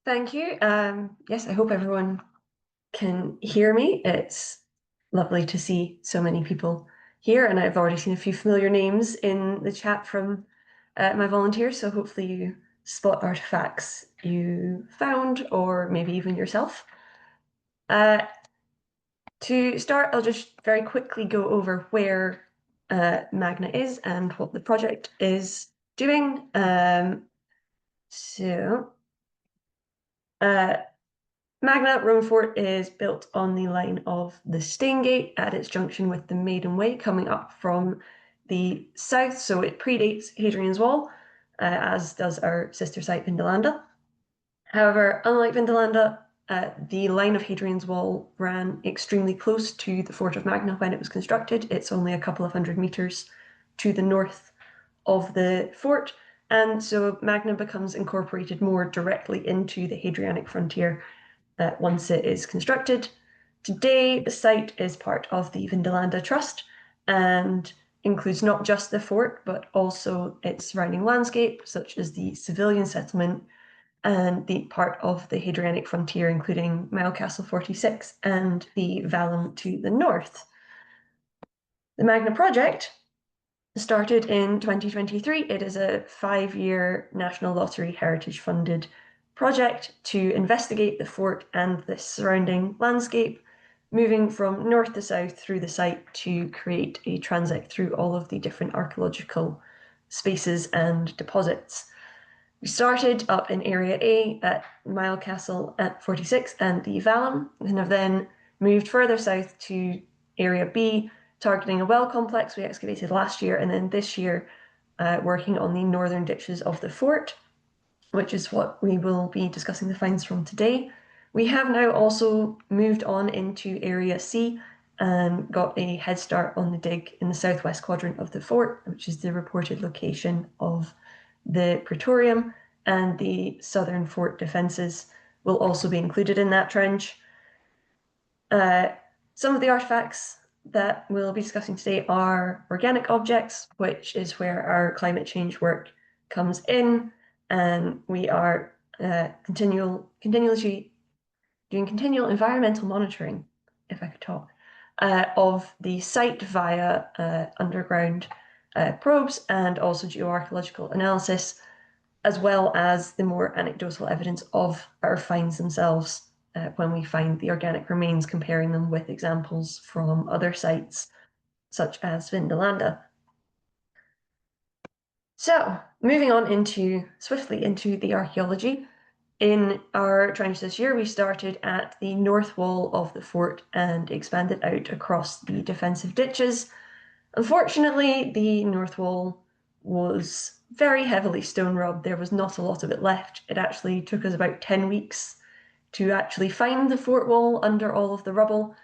Thank you. Yes, I hope everyone can hear me. It's lovely to see so many people here, and I've already seen a few familiar names in the chat from my volunteers, so hopefully you spot artifacts you found, or maybe even yourself. To start, I'll just very quickly go over where Magna is and what the project is doing. So, Magna Roman Fort is built on the line of the Staingate at its junction with the Maiden Way, coming up from the south, so it predates Hadrian's Wall, as does our sister site Vindolanda. However, unlike Vindolanda, the line of Hadrian's Wall ran extremely close to the fort of Magna when it was constructed. It's only a couple of 100 meters to the north of the fort, and so Magna becomes incorporated more directly into the Hadrianic frontier once it is constructed. Today, the site is part of the Vindolanda Trust and includes not just the fort, but also its surrounding landscape, such as the civilian settlement and the part of the Hadrianic frontier, including Mile Castle 46 and the Vallum to the north. The Magna project started in 2023. It is a 5-year National Lottery Heritage funded project to investigate the fort and the surrounding landscape, moving from north to south through the site to create a transit through all of the different archaeological spaces and deposits. We started up in Area A at Mile Castle at 46 and the Vallum, and have then moved further south to Area B, targeting a well complex we excavated last year, and then this year working on the northern ditches of the fort, which is what we will be discussing the finds from today. We have now also moved on into Area C and got a head start on the dig in the southwest quadrant of the fort, which is the reported location of the Praetorium, and the southern fort defences will also be included in that trench. Some of the artifacts that we'll be discussing today are organic objects, which is where our climate change work comes in, and we are continuously doing continual environmental monitoring, if I could talk, of the site via underground probes and also geoarchaeological analysis, as well as the more anecdotal evidence of our finds themselves when we find the organic remains, comparing them with examples from other sites, such as Vindolanda. So, moving on swiftly into the archaeology. In our trench this year, we started at the north wall of the fort and expanded out across the defensive ditches. Unfortunately, the north wall was very heavily stone rubbed. There was not a lot of it left. It actually took us about 10 weeks to actually find the fort wall under all of the rubble.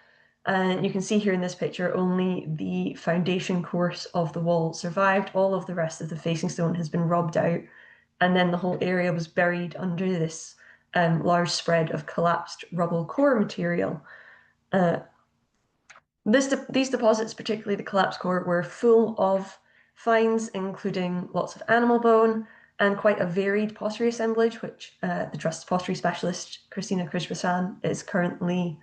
And you can see here in this picture, only the foundation course of the wall survived. All of the rest of the facing stone has been rubbed out, and then the whole area was buried under this large spread of collapsed rubble core material. These deposits, particularly the collapsed core, were full of finds, including lots of animal bone and quite a varied pottery assemblage, which the Trust's pottery specialist, Christina Krijbesaan, is currently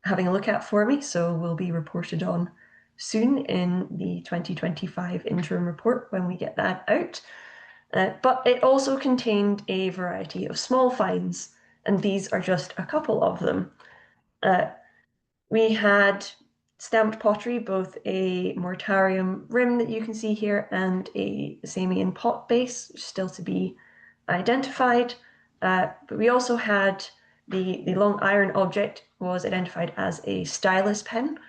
having a look at for me, so will be reported on soon in the 2025 interim report when we get that out. But it also contained a variety of small finds, and these are just a couple of them. We had stamped pottery, both a mortarium rim that you can see here and a Samian pot base, which is still to be identified. But we also had the long iron object was identified as a stylus pen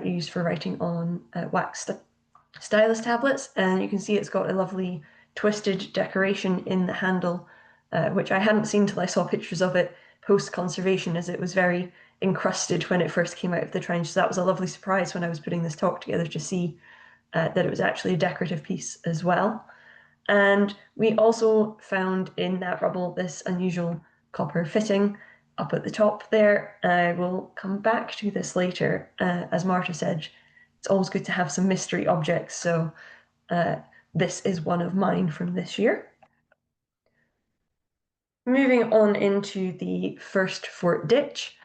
used for writing on wax stylus tablets, and you can see it's got a lovely twisted decoration in the handle, which I hadn't seen till I saw pictures of it post-conservation, as it was very encrusted when it first came out of the trench. So that was a lovely surprise when I was putting this talk together to see that it was actually a decorative piece as well. And we also found in that rubble this unusual copper fitting up at the top there. I will come back to this later. As Marta said, it's always good to have some mystery objects, so this is one of mine from this year. Moving on into the first fort ditch.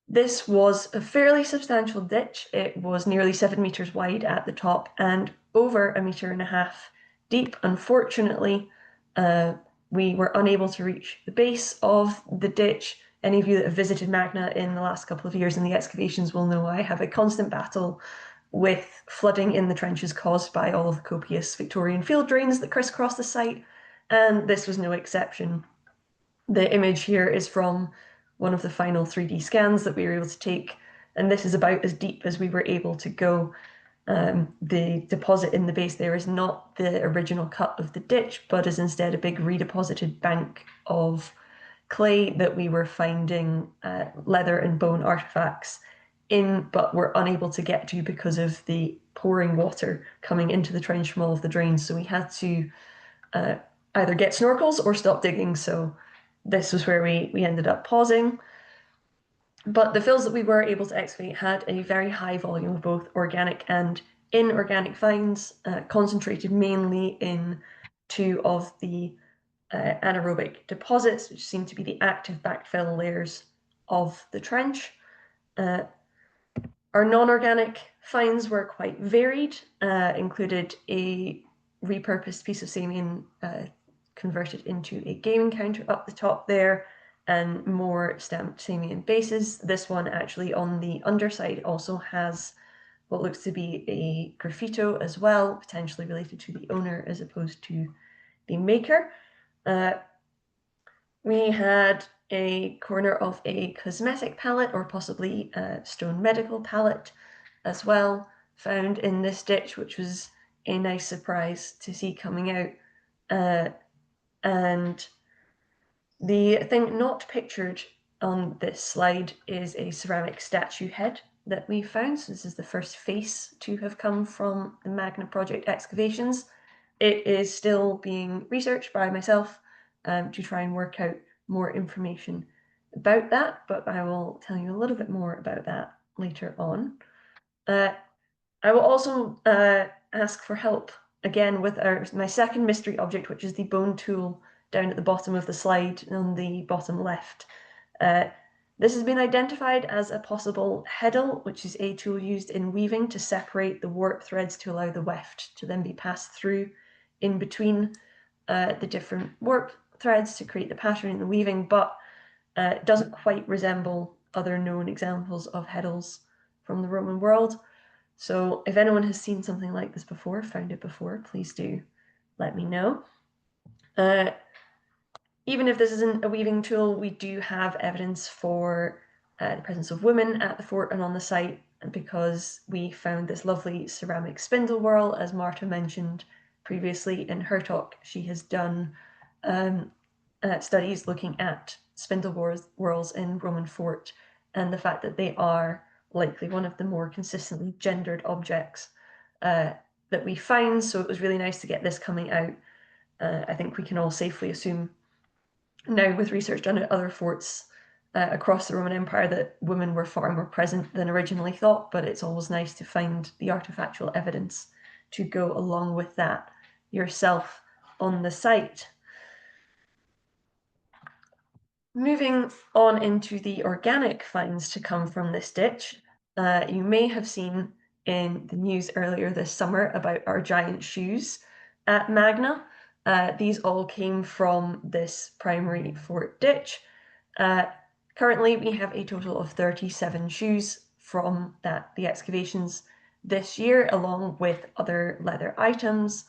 This was a fairly substantial ditch. It was nearly 7 meters wide at the top and over 1.5 meters deep. Unfortunately, we were unable to reach the base of the ditch. Any of you that have visited Magna in the last couple of years in the excavations will know I have a constant battle with flooding in the trenches caused by all of the copious Victorian field drains that crisscross the site, and this was no exception. The image here is from one of the final 3D scans that we were able to take, and this is about as deep as we were able to go. The deposit in the base there is not the original cut of the ditch, but is instead a big redeposited bank of clay that we were finding leather and bone artifacts in, but were unable to get to because of the pouring water coming into the trench from all of the drains. So we had to either get snorkels or stop digging. So this was where we ended up pausing. But the fills that we were able to excavate had a very high volume of both organic and inorganic finds, concentrated mainly in two of the anaerobic deposits, which seem to be the active backfill layers of the trench. Our non-organic finds were quite varied, included a repurposed piece of Samian converted into a gaming counter up the top there, and more stamped Samian bases. This one actually on the underside also has what looks to be a graffito as well, potentially related to the owner as opposed to the maker. We had a corner of a cosmetic palette, or possibly a stone medical palette as well, found in this ditch, which was a nice surprise to see coming out. And the thing not pictured on this slide is a ceramic statue head that we found. So this is the first face to have come from the Magna project excavations. It is still being researched by myself to try and work out more information about that, but I will tell you a little bit more about that later on. I will also ask for help again with my second mystery object, which is the bone tool down at the bottom of the slide on the bottom left. This has been identified as a possible heddle, which is a tool used in weaving to separate the warp threads to allow the weft to then be passed through in between the different warp threads to create the pattern in the weaving, but it doesn't quite resemble other known examples of heddles from the Roman world. So if anyone has seen something like this before, found it before, please do let me know. Even if this isn't a weaving tool, we do have evidence for the presence of women at the fort and on the site, because we found this lovely ceramic spindle whorl, as Marta mentioned previously in her talk. She has done studies looking at spindle whorls in Roman fort, and the fact that they are likely one of the more consistently gendered objects that we find. So it was really nice to get this coming out. I think we can all safely assume now, with research done at other forts across the Roman Empire, that women were far more present than originally thought, but it's always nice to find the artifactual evidence to go along with that yourself on the site. Moving on into the organic finds to come from this ditch, you may have seen in the news earlier this summer about our giant shoes at Magna. These all came from this primary fort ditch. Currently, we have a total of 37 shoes from the excavations this year, along with other leather items.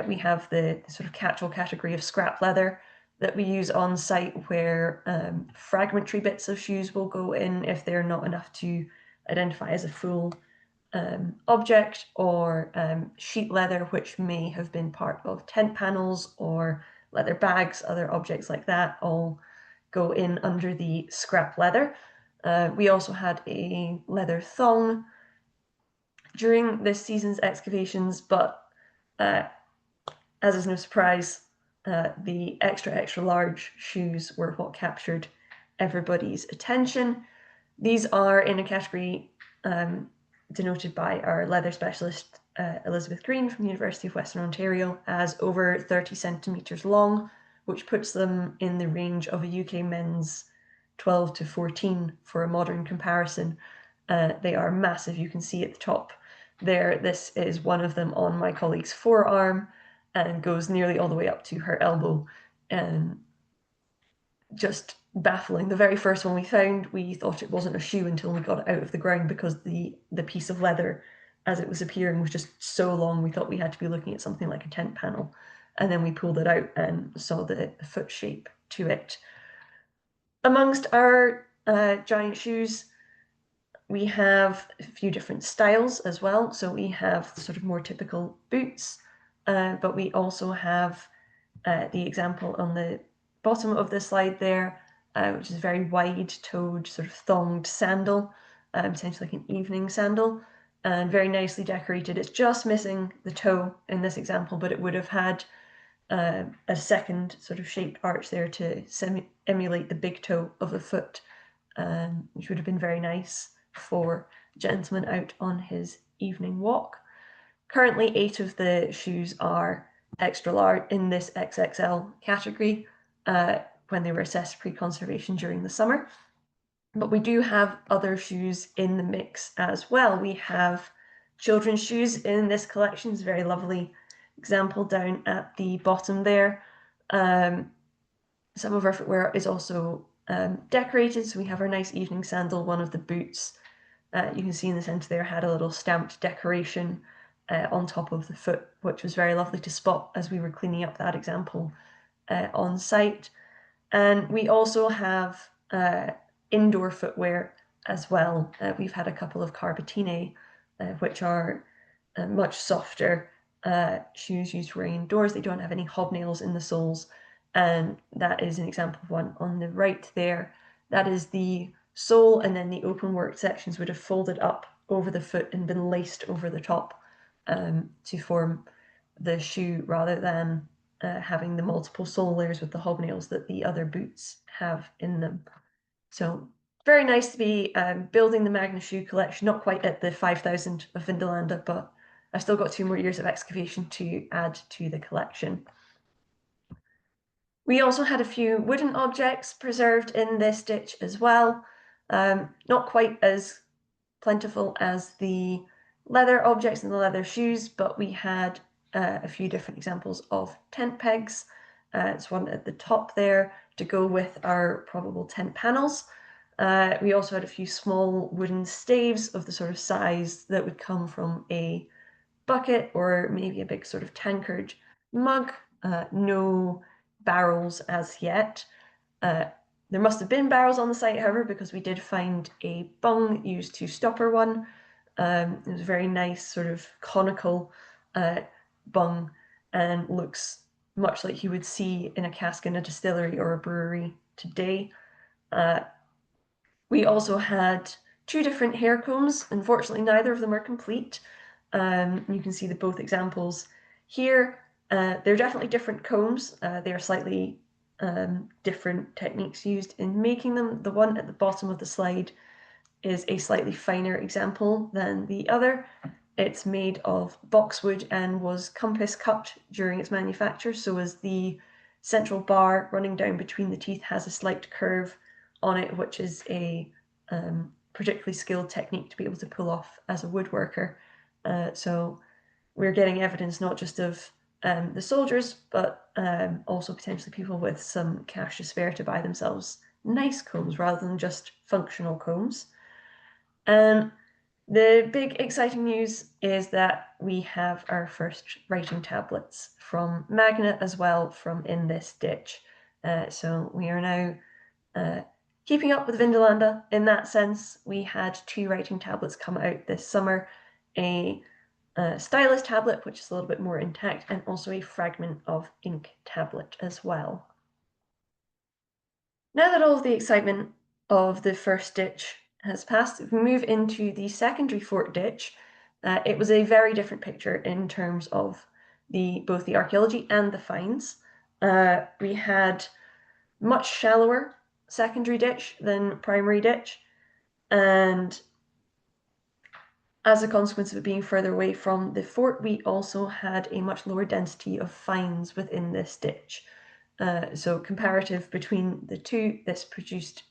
We have the sort of catch-all category of scrap leather that we use on site, where fragmentary bits of shoes will go in if they're not enough to identify as a full object, or sheet leather, which may have been part of tent panels or leather bags, other objects like that, all go in under the scrap leather. We also had a leather thong during this season's excavations, but as is no surprise, the extra large shoes were what captured everybody's attention. These are in a category denoted by our leather specialist, Elizabeth Green from the University of Western Ontario, as over 30 centimetres long, which puts them in the range of a UK men's 12 to 14 for a modern comparison. They are massive. You can see at the top there, this is one of them on my colleague's forearm and goes nearly all the way up to her elbow. And just baffling. The very first one we found, we thought it wasn't a shoe until we got it out of the ground, because the piece of leather as it was appearing was just so long, we thought we had to be looking at something like a tent panel. And then we pulled it out and saw the foot shape to it. Amongst our giant shoes, we have a few different styles as well. So we have sort of more typical boots, but we also have the example on the bottom of the slide there, which is a very wide-toed, sort of thonged sandal, essentially like an evening sandal, and very nicely decorated. It's just missing the toe in this example, but it would have had a second sort of shaped arch there to emulate the big toe of the foot, which would have been very nice for a gentleman out on his evening walk. Currently, 8 of the shoes are extra large in this XXL category when they were assessed pre-conservation during the summer. But we do have other shoes in the mix as well. We have children's shoes in this collection. It's a very lovely example down at the bottom there. Some of our footwear is also decorated. So we have our nice evening sandal. One of the boots, you can see in the centre there, had a little stamped decoration on top of the foot, which was very lovely to spot as we were cleaning up that example on site. And we also have indoor footwear as well. We've had a couple of Carbatine, which are much softer shoes used for wearing indoors. They don't have any hobnails in the soles, and that is an example of one on the right there. That is the sole, and then the open work sections would have folded up over the foot and been laced over the top to form the shoe, rather than having the multiple sole layers with the hobnails that the other boots have in them. So very nice to be building the Magna shoe collection, not quite at the 5,000 of Vindolanda, but I've still got 2 more years of excavation to add to the collection. We also had a few wooden objects preserved in this ditch as well, not quite as plentiful as the leather objects and the leather shoes, but we had a few different examples of tent pegs. It's one at the top there to go with our probable tent panels. We also had a few small wooden staves of the sort of size that would come from a bucket or maybe a big sort of tankard mug. No barrels as yet. There must have been barrels on the site, however, because we did find a bung used to stopper one. It was a very nice sort of conical bung, and looks much like you would see in a cask in a distillery or a brewery today. We also had 2 different hair combs. Unfortunately, neither of them are complete. You can see the both examples here. They're definitely different combs. They are slightly different techniques used in making them. The one at the bottom of the slide is a slightly finer example than the other. It's made of boxwood and was compass cut during its manufacture, so as the central bar running down between the teeth has a slight curve on it, which is a particularly skilled technique to be able to pull off as a woodworker. So we're getting evidence not just of the soldiers, but also potentially people with some cash to spare to buy themselves nice combs rather than just functional combs. And the big exciting news is that we have our first writing tablets from Magna as well from in this ditch. So we are now keeping up with Vindolanda in that sense. We had 2 writing tablets come out this summer, a stylus tablet, which is a little bit more intact, and also a fragment of ink tablet as well. Now that all of the excitement of the first ditch has passed, if we move into the secondary fort ditch, it was a very different picture in terms of both the archaeology and the finds. We had much shallower secondary ditch than primary ditch, and as a consequence of it being further away from the fort, we also had a much lower density of finds within this ditch. So comparative between the two, this produced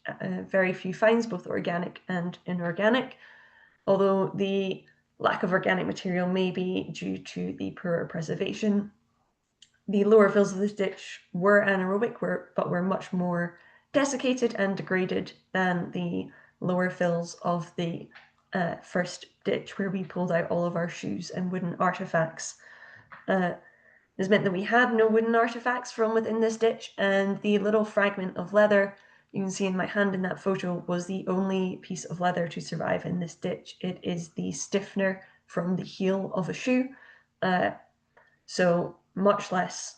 very few finds, both organic and inorganic, although the lack of organic material may be due to the poorer preservation. The lower fills of this ditch were anaerobic, but were much more desiccated and degraded than the lower fills of the first ditch, where we pulled out all of our shoes and wooden artifacts. This meant that we had no wooden artifacts from within this ditch, and the little fragment of leather you can see in my hand in that photo was the only piece of leather to survive in this ditch. It is the stiffener from the heel of a shoe, so much less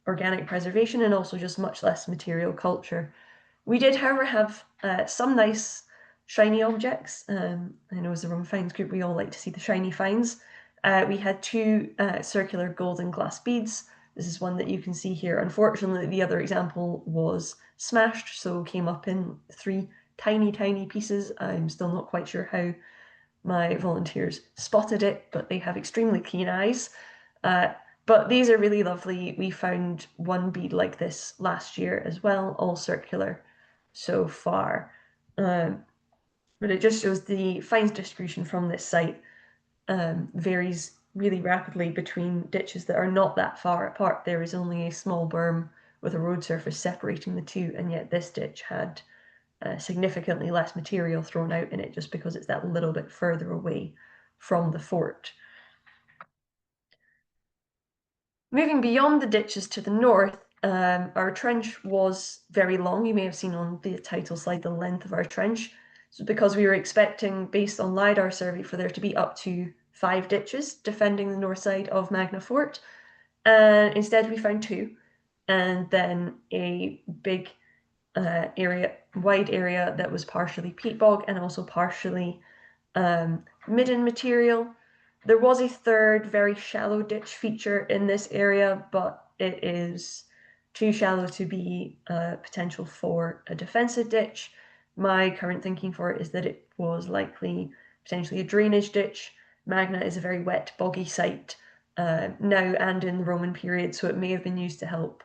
organic preservation and also just much less material culture. We did, however, have some nice shiny objects. I know as the Roman Finds group, we all like to see the shiny finds. We had two circular golden glass beads. This is one that you can see here. Unfortunately, the other example was smashed, so came up in 3 tiny, tiny pieces. I'm still not quite sure how my volunteers spotted it, but they have extremely keen eyes. But these are really lovely. We found one bead like this last year as well, all circular so far. But it just shows the finds distribution from this site varies really rapidly between ditches that are not that far apart. There is only a small berm with a road surface separating the two, and yet this ditch had significantly less material thrown out in it just because it's that little bit further away from the fort. Moving beyond the ditches to the north, our trench was very long. You may have seen on the title slide the length of our trench. So because we were expecting, based on LiDAR survey, for there to be up to 5 ditches defending the north side of Magna Fort. And instead we found 2, and then a big wide area that was partially peat bog and also partially midden material. There was a third very shallow ditch feature in this area, but it is too shallow to be potential for a defensive ditch. My current thinking for it is that it was likely potentially a drainage ditch. Magna is a very wet, boggy site now and in the Roman period, so it may have been used to help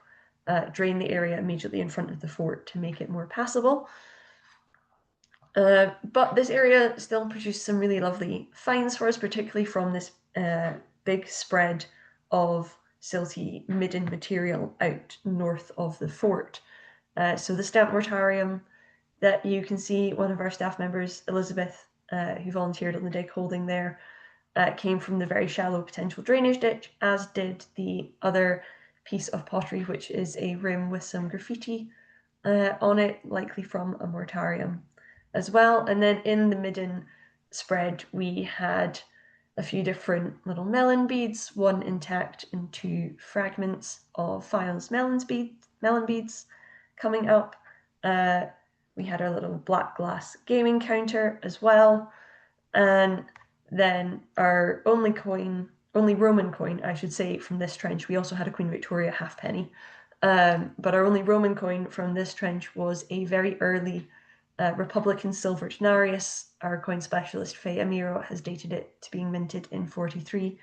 drain the area immediately in front of the fort to make it more passable. But this area still produced some really lovely finds for us, particularly from this big spread of silty midden material out north of the fort. So the stamp mortarium that you can see one of our staff members, Elizabeth, who volunteered on the dig holding there, came from the very shallow potential drainage ditch, as did the other piece of pottery, which is a rim with some graffiti on it, likely from a mortarium as well. And then in the midden spread, we had a few different little melon beads, one intact and 2 fragments of Files melon beads coming up. We had our little black glass gaming counter as well. And then our only Roman coin, I should say, from this trench. We also had a Queen Victoria halfpenny. But our only Roman coin from this trench was a very early Republican silver denarius. Our coin specialist, Faye Amiro, has dated it to being minted in 43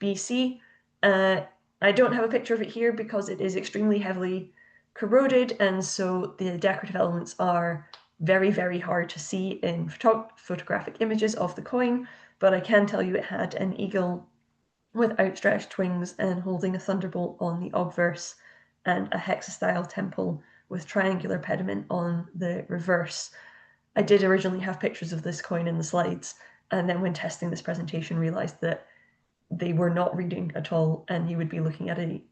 BC. I don't have a picture of it here because it is extremely heavily corroded, and so the decorative elements are very, very hard to see in photographic images of the coin, but I can tell you it had an eagle with outstretched wings and holding a thunderbolt on the obverse, and a hexastyle temple with triangular pediment on the reverse. I did originally have pictures of this coin in the slides, and then when testing this presentation realized that they were not reading at all, and you would be looking at a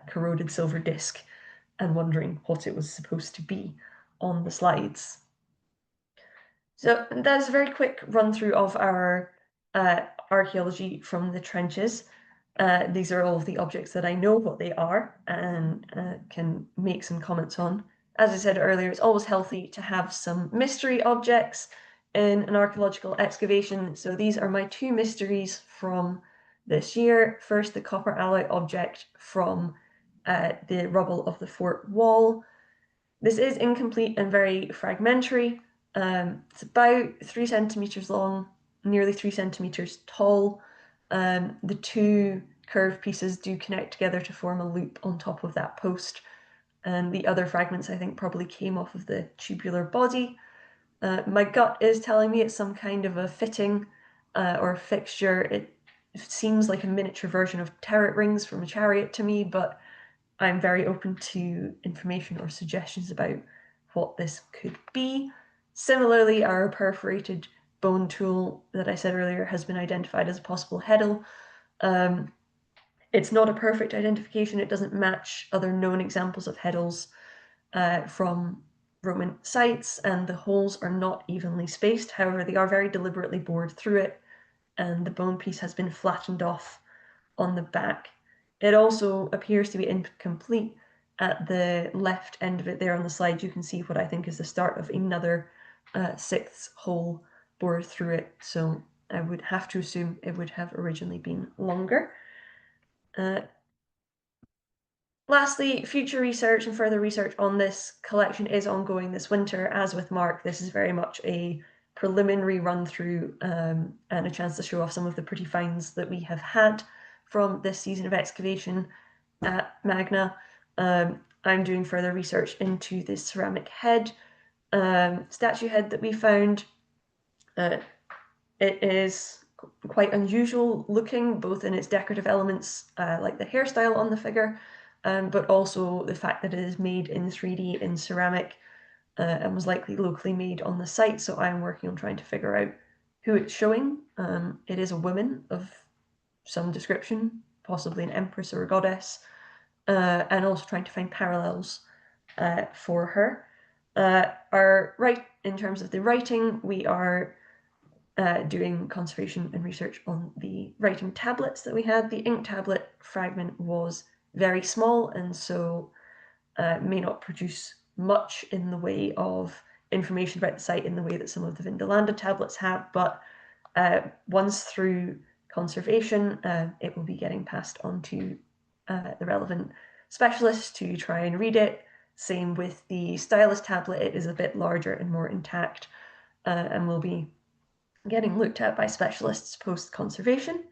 corroded silver disc and wondering what it was supposed to be on the slides. So that's a very quick run through of our archaeology from the trenches. These are all of the objects that I know what they are and can make some comments on. As I said earlier, it's always healthy to have some mystery objects in an archaeological excavation. So these are my 2 mysteries from this year. First, the copper alloy object from the rubble of the fort wall. This is incomplete and very fragmentary. It's about 3 centimeters long, nearly 3 centimeters tall. The 2 curved pieces do connect together to form a loop on top of that post, and the other fragments I think probably came off of the tubular body. My gut is telling me it's some kind of a fitting or a fixture. It seems like a miniature version of turret rings from a chariot to me, but I'm very open to information or suggestions about what this could be. Similarly, our perforated bone tool that I said earlier has been identified as a possible heddle. It's not a perfect identification. It doesn't match other known examples of heddles from Roman sites, and the holes are not evenly spaced. However, they are very deliberately bored through it, and the bone piece has been flattened off on the back. It also appears to be incomplete. At the left end of it there on the slide, you can see what I think is the start of another sixth hole bored through it, so I would have to assume it would have originally been longer. Lastly, future research and further research on this collection is ongoing this winter. As with Mark, this is very much a preliminary run through and a chance to show off some of the pretty finds that we have had from this season of excavation at Magna. I'm doing further research into this ceramic head, statue head that we found. It is quite unusual looking, both in its decorative elements, like the hairstyle on the figure, but also the fact that it is made in 3D in ceramic and was likely locally made on the site. So I'm working on trying to figure out who it's showing. It is a woman of some description, possibly an empress or a goddess, and also trying to find parallels for her. In terms of the writing, we are doing conservation and research on the writing tablets that we had. The ink tablet fragment was very small, and so may not produce much in the way of information about the site in the way that some of the Vindolanda tablets have, but once through conservation, it will be getting passed on to the relevant specialists to try and read it. Same with the stylus tablet. It is a bit larger and more intact, and will be getting looked at by specialists post-conservation.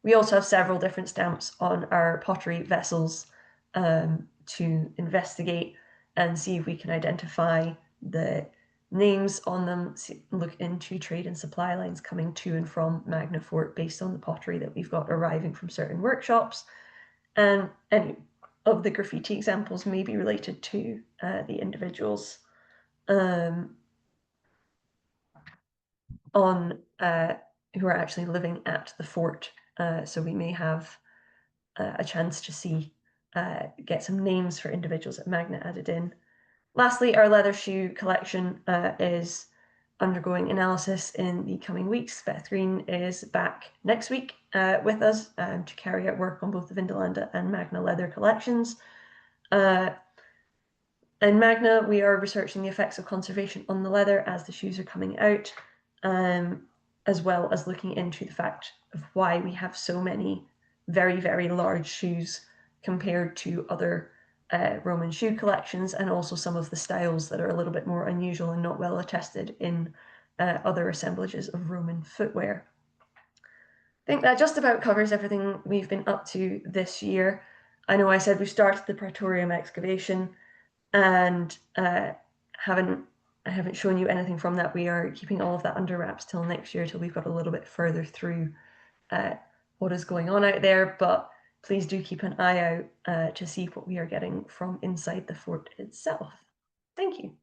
We also have several different stamps on our pottery vessels to investigate and see if we can identify the names on them, look into trade and supply lines coming to and from Magna Fort based on the pottery that we've got arriving from certain workshops. And any of the graffiti examples may be related to the individuals who are actually living at the fort. So we may have a chance to see, get some names for individuals at Magna added in. Lastly, our leather shoe collection is undergoing analysis in the coming weeks. Beth Green is back next week with us to carry out work on both the Vindolanda and Magna leather collections. In Magna, we are researching the effects of conservation on the leather as the shoes are coming out, as well as looking into the fact of why we have so many very, very large shoes compared to other Roman shoe collections, and also some of the styles that are a little bit more unusual and not well attested in other assemblages of Roman footwear. I think that just about covers everything we've been up to this year. I know I said we started the Praetorium excavation, and I haven't shown you anything from that. We are keeping all of that under wraps till next year, till we've got a little bit further through what is going on out there, but please do keep an eye out to see what we are getting from inside the fort itself. Thank you.